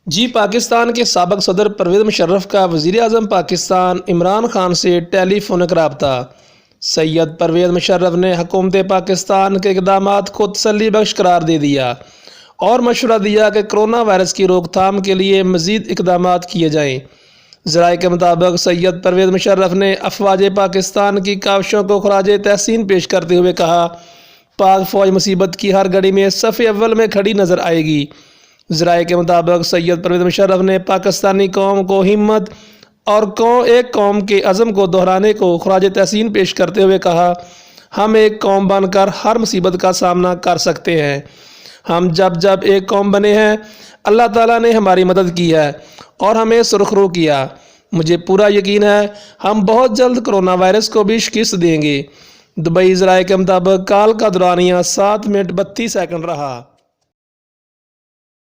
جی پاکستان کے سابق صدر پرویز مشرف کا وزیر اعظم پاکستان عمران خان سے ٹیلی فونک رابطہ۔ سید پرویز مشرف نے حکومت پاکستان کے اقدامات کو تسلی بخش قرار دے دیا اور مشورہ دیا کہ کرونا وائرس کی روک تھام کے لیے مزید اقدامات کیے جائیں۔ ذرائع کے مطابق سید پرویز مشرف نے افواج پاکستان کی کاوشوں کو خراج تحسین پیش کرتے ہوئے کہا، پاک فوج مصیبت کی ہر گھڑی میں صف اول میں کھڑی نظر آئے گی۔ ذرائع کے مطابق سید پرویز مشرف نے پاکستانی قوم کو ہمت اور ایک قوم کے عزم کو دہرانے کو خراج تحسین پیش کرتے ہوئے کہا، ہم ایک قوم بن کر ہر مصیبت کا سامنا کر سکتے ہیں۔ ہم جب ایک قوم بنے ہیں، اللہ تعالیٰ نے ہماری مدد کی ہے اور ہمیں سرخرو کیا۔ مجھے پورا یقین ہے ہم بہت جلد کرونا وائرس کو بھی شکست دیں گے۔ دبئی ذرائع کے مطابق کال کا دورانیہ 7 منٹ 32 سیکنڈ رہا۔